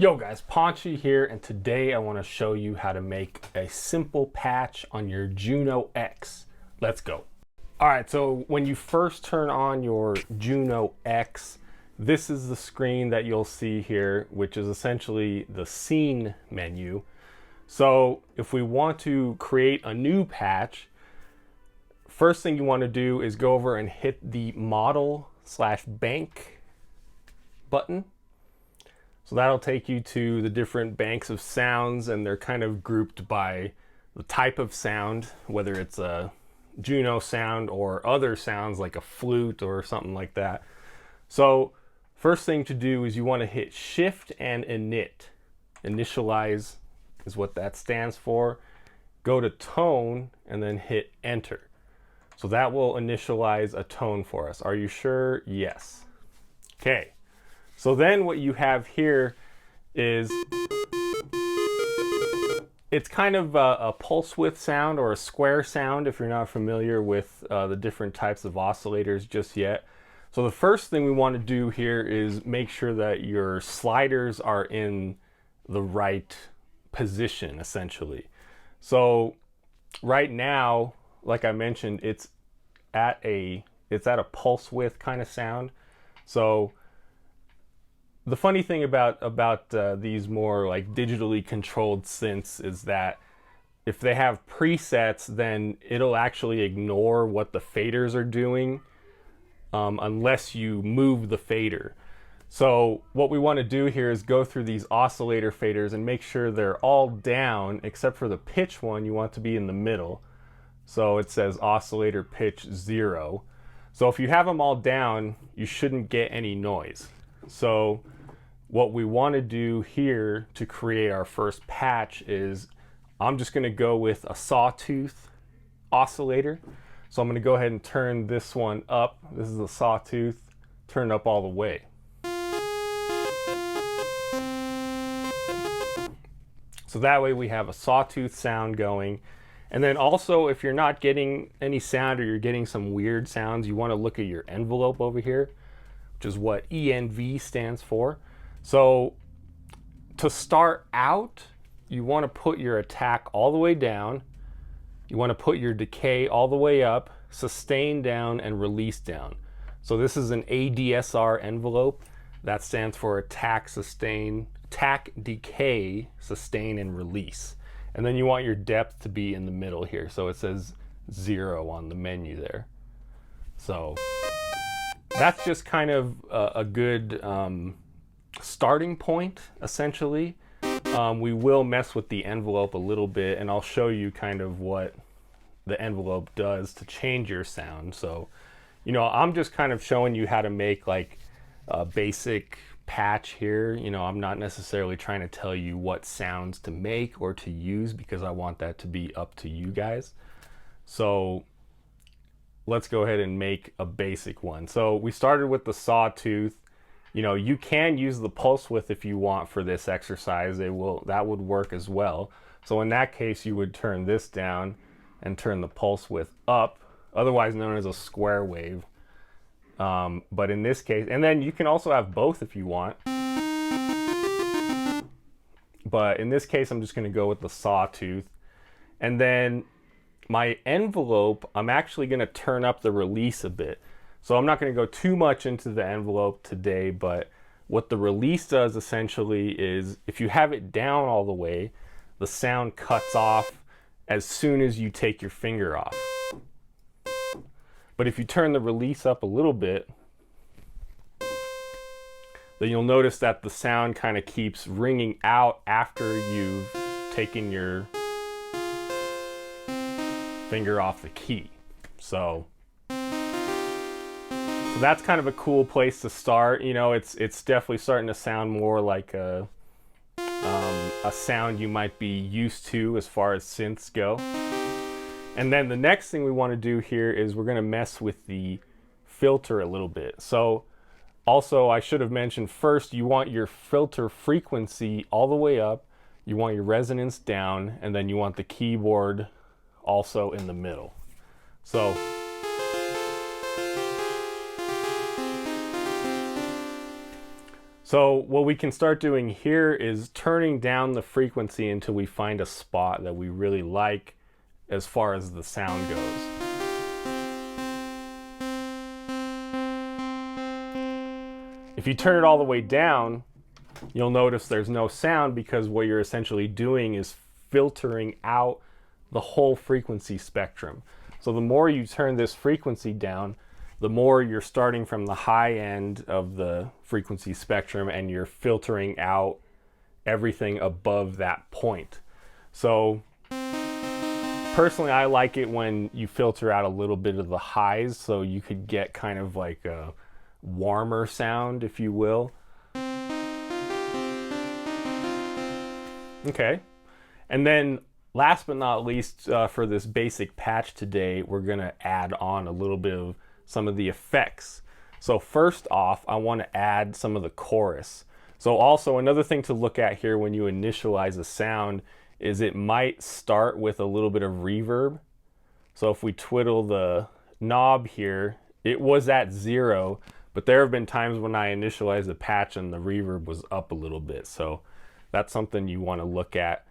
Yo guys, Paunchy here, and today I want to show you how to make a simple patch on your Juno X. Let's go. Alright, so when you first turn on your Juno X, this is the screen that you'll see here, which is essentially the scene menu. So if we want to create a new patch, first thing you want to do is go over and hit the model/bank button. So that'll take you to the different banks of sounds, and they're kind of grouped by the type of sound, whether it's a Juno sound or other sounds like a flute or something like that. So first thing to do is you want to hit Shift and Init. Initialize is what that stands for. Go to tone and then hit Enter. So that will initialize a tone for us. Are you sure? Yes. Okay. So then what you have here is, it's kind of a pulse width sound or a square sound if you're not familiar with the different types of oscillators just yet. So the first thing we want to do here is make sure that your sliders are in the right position, essentially. So right now, like I mentioned, it's at a pulse width kind of sound. So the funny thing about these more like digitally controlled synths is that if they have presets, then it'll actually ignore what the faders are doing unless you move the fader. So what we want to do here is go through these oscillator faders and make sure they're all down, except for the pitch one. You want to be in the middle. So it says oscillator pitch 0. So if you have them all down, you shouldn't get any noise. So what we want to do here to create our first patch is, I'm just going to go with a sawtooth oscillator. So I'm going to go ahead and turn this one up. This is a sawtooth. Turn it up all the way. So that way we have a sawtooth sound going. And then also, if you're not getting any sound or you're getting some weird sounds, you want to look at your envelope over here, which is what ENV stands for. So to start out, you want to put your attack all the way down. You want to put your decay all the way up, sustain down, and release down. So this is an ADSR envelope. That stands for attack, decay, sustain, and release. And then you want your depth to be in the middle here. So it says 0 on the menu there. So that's just kind of a good starting point, essentially. We will mess with the envelope a little bit, and I'll show you kind of what the envelope does to change your sound. So, you know, I'm just kind of showing you how to make like a basic patch here. You know, I'm not necessarily trying to tell you what sounds to make or to use, because I want that to be up to you guys. So let's go ahead and make a basic one. So we started with the sawtooth. You know, you can use the pulse width if you want for this exercise. That would work as well. So in that case, you would turn this down and turn the pulse width up, otherwise known as a square wave. But in this case, and then you can also have both if you want. But in this case, I'm just going to go with the sawtooth. And then my envelope, I'm actually going to turn up the release a bit. So I'm not going to go too much into the envelope today, but what the release does essentially is, if you have it down all the way, the sound cuts off as soon as you take your finger off. But if you turn the release up a little bit, then you'll notice that the sound kind of keeps ringing out after you've taken your finger off the key. So that's kind of a cool place to start. You know, it's definitely starting to sound more like a sound you might be used to as far as synths go. And then the next thing we want to do here is we're going to mess with the filter a little bit. So also, I should have mentioned first, you want your filter frequency all the way up, you want your resonance down, and then you want the keyboard also in the middle. So So what we can start doing here is turning down the frequency until we find a spot that we really like as far as the sound goes. If you turn it all the way down, you'll notice there's no sound because what you're essentially doing is filtering out the whole frequency spectrum. So the more you turn this frequency down, the more you're starting from the high end of the frequency spectrum and you're filtering out everything above that point. So personally, I like it when you filter out a little bit of the highs so you could get kind of like a warmer sound, if you will. Okay, and then last but not least, for this basic patch today, we're gonna add on a little bit of some of the effects. So first off, I want to add some of the chorus. So also another thing to look at here when you initialize a sound is it might start with a little bit of reverb. So if we twiddle the knob here, it was at 0, but there have been times when I initialized the patch and the reverb was up a little bit. So that's something you want to look at.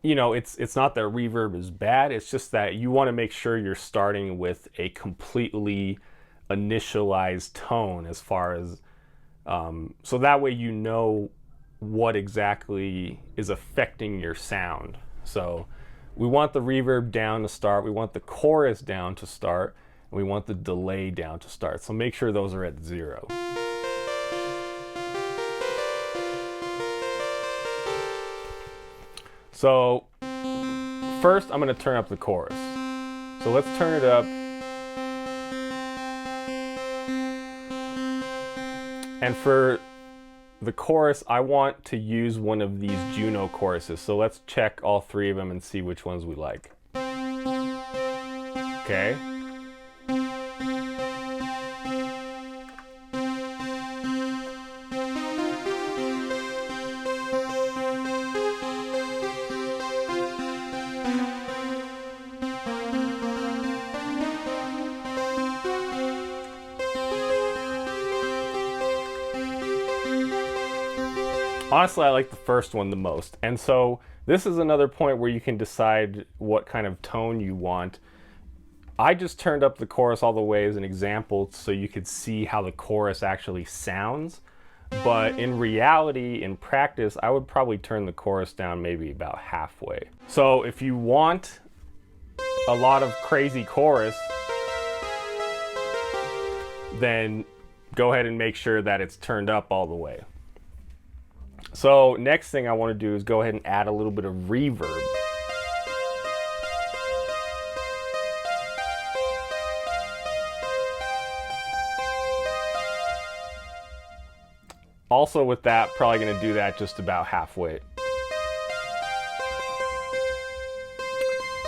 You know, it's not that reverb is bad, it's just that you want to make sure you're starting with a completely initialized tone as far as, so that way you know what exactly is affecting your sound. So we want the reverb down to start, we want the chorus down to start, and we want the delay down to start. So make sure those are at 0. So first I'm going to turn up the chorus. So let's turn it up. And for the chorus, I want to use one of these Juno choruses. So let's check all 3 of them and see which ones we like. Okay. Honestly, I like the first one the most. And so this is another point where you can decide what kind of tone you want. I just turned up the chorus all the way as an example so you could see how the chorus actually sounds. But in reality, in practice, I would probably turn the chorus down maybe about halfway. So if you want a lot of crazy chorus, then go ahead and make sure that it's turned up all the way. So next thing I want to do is go ahead and add a little bit of reverb. Also with that, probably going to do that just about halfway.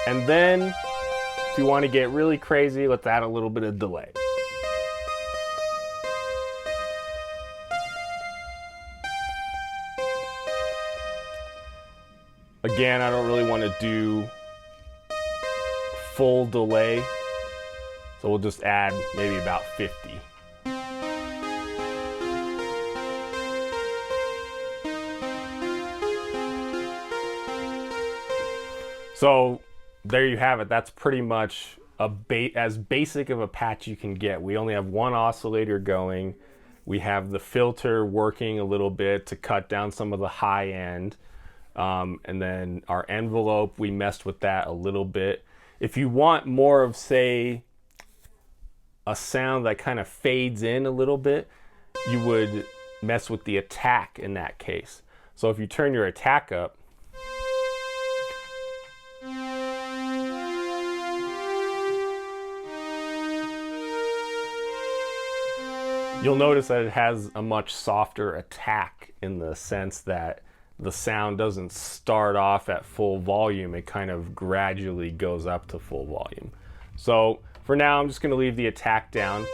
And then if you want to get really crazy, let's add a little bit of delay. Again, I don't really want to do full delay, so we'll just add maybe about 50. So there you have it. That's pretty much as basic of a patch you can get. We only have one oscillator going. We have the filter working a little bit to cut down some of the high end. And then our envelope, we messed with that a little bit. If you want more of, say, a sound that kind of fades in a little bit, you would mess with the attack in that case. So if you turn your attack up, you'll notice that it has a much softer attack in the sense that the sound doesn't start off at full volume, it kind of gradually goes up to full volume. So for now, I'm just going to leave the attack down,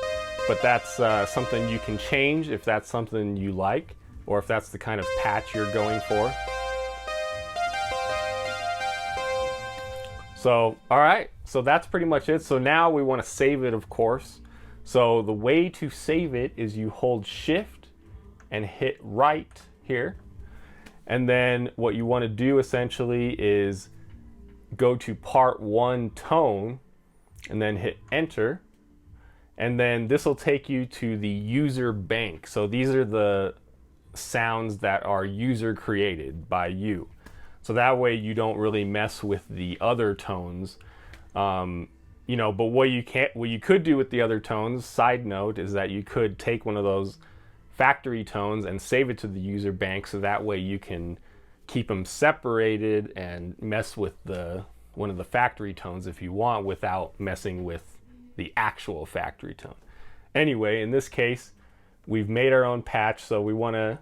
but that's something you can change if that's something you like, or if that's the kind of patch you're going for. So, all right, so that's pretty much it. So now we want to save it, of course. So the way to save it is you hold Shift and hit right here. And then what you want to do essentially is go to part 1 tone and then hit enter. And then this will take you to the user bank. So these are the sounds that are user created by you. So that way you don't really mess with the other tones. You know, but what you could do with the other tones, side note, is that you could take one of those factory tones and save it to the user bank, so that way you can keep them separated and mess with one of the factory tones if you want, without messing with the actual factory tone. Anyway, in this case, we've made our own patch, so we want to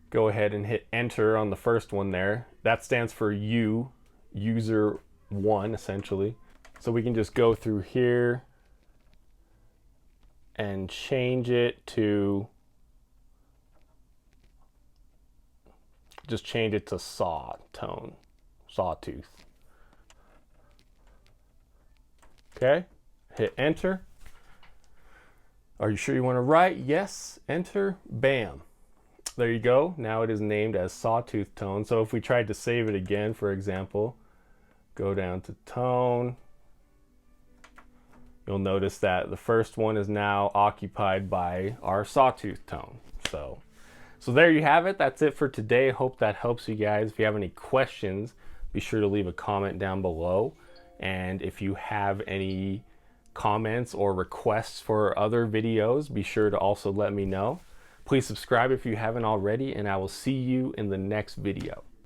go ahead and hit enter on the first one there. That stands for user 1, essentially. So we can just go through here and change it to, just change it to saw tone, sawtooth. Okay, hit enter. Are you sure you want to write? Yes, enter, bam. There you go. Now it is named as sawtooth tone. So if we tried to save it again, for example, go down to tone, you'll notice that the first one is now occupied by our sawtooth tone. So there you have it. That's it for today. Hope that helps you guys. If you have any questions, be sure to leave a comment down below. And if you have any comments or requests for other videos, be sure to also let me know. Please subscribe if you haven't already, and I will see you in the next video.